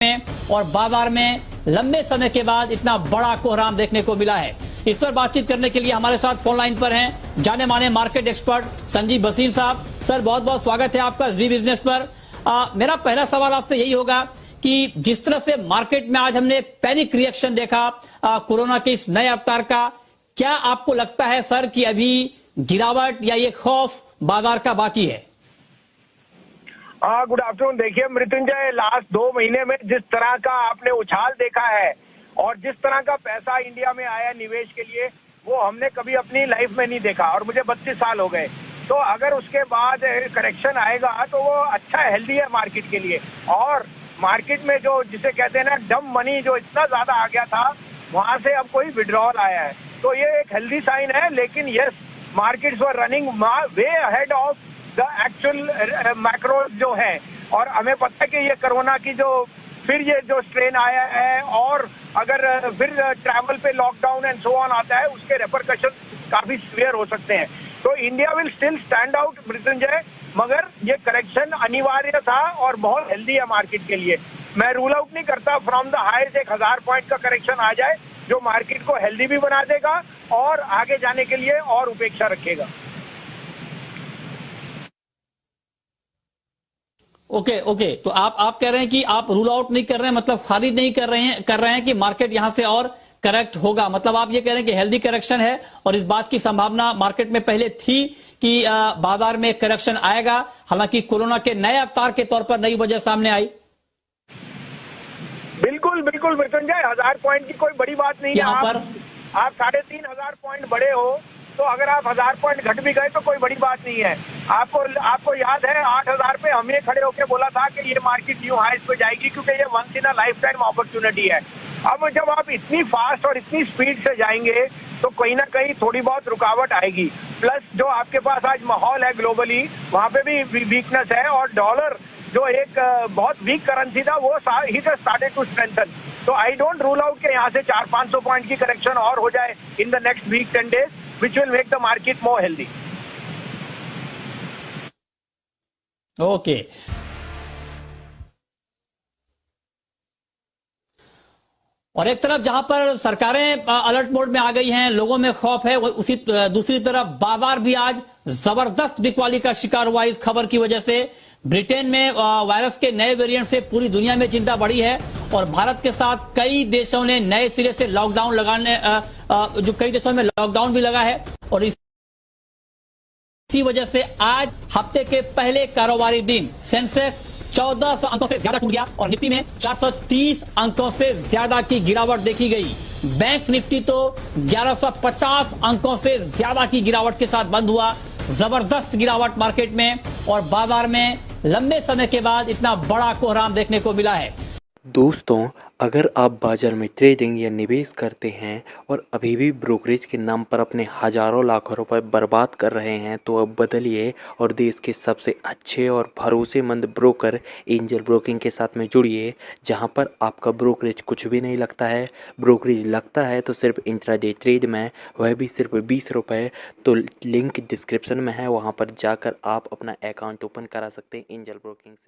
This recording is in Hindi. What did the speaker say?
में और बाजार में लंबे समय के बाद इतना बड़ा कोहराम देखने को मिला है। इस पर बातचीत करने के लिए हमारे साथ फोन लाइन पर हैं जाने माने मार्केट एक्सपर्ट संजीव भसीन साहब। सर, बहुत बहुत स्वागत है आपका जी बिजनेस पर। मेरा पहला सवाल आपसे यही होगा कि जिस तरह से मार्केट में आज हमने पैनिक रिएक्शन देखा कोरोना के इस नए अवतार का, क्या आपको लगता है सर कि अभी गिरावट या ये खौफ बाजार का बाकी है? Good afternoon. देखिए मृत्युंजय, लास्ट 2 महीने में जिस तरह का आपने उछाल देखा है और जिस तरह का पैसा इंडिया में आया निवेश के लिए, वो हमने कभी अपनी लाइफ में नहीं देखा और मुझे 32 साल हो गए। तो अगर उसके बाद करेक्शन आएगा तो वो अच्छा हेल्दी है मार्केट के लिए। और मार्केट में जो जिसे कहते हैं ना डम मनी जो इतना ज्यादा आ गया था, वहां से अब कोई विड्रॉल आया है, तो ये एक हेल्दी साइन है। लेकिन yes, markets were running way ahead of the actual macro जो है। और हमें पता है कि ये कोरोना की फिर ये जो स्ट्रेन आया है और अगर फिर ट्रैवल पे लॉकडाउन एंड सो ऑन आता है, उसके रेपरकशन काफी सीवियर हो सकते हैं। तो India will still stand out Mrityunjay, मगर ये करेक्शन अनिवार्य था और बहुत हेल्दी है मार्केट के लिए। मैं रूल आउट नहीं करता फ्रॉम द हाईज 1000 पॉइंट का करेक्शन आ जाए, जो मार्केट को हेल्दी भी बना देगा और आगे जाने के लिए और उपेक्षा रखेगा। ओके, तो आप कह रहे हैं कि आप रूल आउट नहीं कर रहे हैं, मतलब खारिज नहीं कर रहे हैं कि मार्केट यहां से और करेक्ट होगा। मतलब आप ये कह रहे हैं कि हेल्दी करेक्शन है और इस बात की संभावना मार्केट में पहले थी कि बाजार में करेक्शन आएगा, हालांकि कोरोना के नए अवतार के तौर पर नई वजह सामने आई। बिल्कुल बिल्कुल मृत्युंजय, 1000 पॉइंट की कोई बड़ी बात नहीं है। यहाँ पर आप 3500 पॉइंट बड़े हो, तो अगर आप 1000 पॉइंट घट भी गए तो कोई बड़ी बात नहीं है। आपको याद है 8000 पे हमने खड़े होकर बोला था कि ये मार्केट न्यू हाइस पे जाएगी, क्योंकि ये once in a lifetime opportunity है। अब जब आप इतनी फास्ट और इतनी स्पीड से जाएंगे तो कहीं ना कहीं थोड़ी बहुत रुकावट आएगी। प्लस जो आपके पास आज माहौल है ग्लोबली, वहां पे भी वीकनेस है और डॉलर जो एक बहुत वीक करेंसी था, वो ही जस्ट स्टार्टेड टू स्ट्रेंथन। तो आई डोंट रूल आउट के यहाँ से 400-500 पॉइंट की करेक्शन और हो जाए in the next week 10 days, which will make the market more healthy. Okay, और एक तरफ जहां पर सरकारें अलर्ट मोड में आ गई हैं, लोगों में खौफ है, उसी दूसरी तरफ बाजार भी आज जबरदस्त बिकवाली का शिकार हुआ इस खबर की वजह से। ब्रिटेन में वायरस के नए वेरिएंट से पूरी दुनिया में चिंता बढ़ी है और भारत के साथ कई देशों ने नए सिरे से लॉकडाउन लगाने जो कई देशों में लॉकडाउन भी लगा है और इसी वजह से आज हफ्ते के पहले कारोबारी दिन सेंसेक्स 1400 अंकों से ज्यादा टूट गया और निफ्टी में 430 अंकों से ज्यादा की गिरावट देखी गई। बैंक निफ्टी तो 1150 अंकों से ज्यादा की गिरावट के साथ बंद हुआ। जबरदस्त गिरावट मार्केट में और बाजार में लंबे समय के बाद इतना बड़ा कोहराम देखने को मिला है। दोस्तों, अगर आप बाजार में ट्रेडिंग या निवेश करते हैं और अभी भी ब्रोकरेज के नाम पर अपने हजारों लाखों रुपए बर्बाद कर रहे हैं, तो अब बदलिए और देश के सबसे अच्छे और भरोसेमंद ब्रोकर एंजल ब्रोकिंग के साथ में जुड़िए, जहां पर आपका ब्रोकरेज कुछ भी नहीं लगता है। ब्रोकरेज लगता है तो सिर्फ इंट्राडे ट्रेड में, वह भी सिर्फ 20 रुपये। तो लिंक डिस्क्रिप्शन में है, वहाँ पर जाकर आप अपना अकाउंट ओपन करा सकते हैं एंजल ब्रोकिंग से।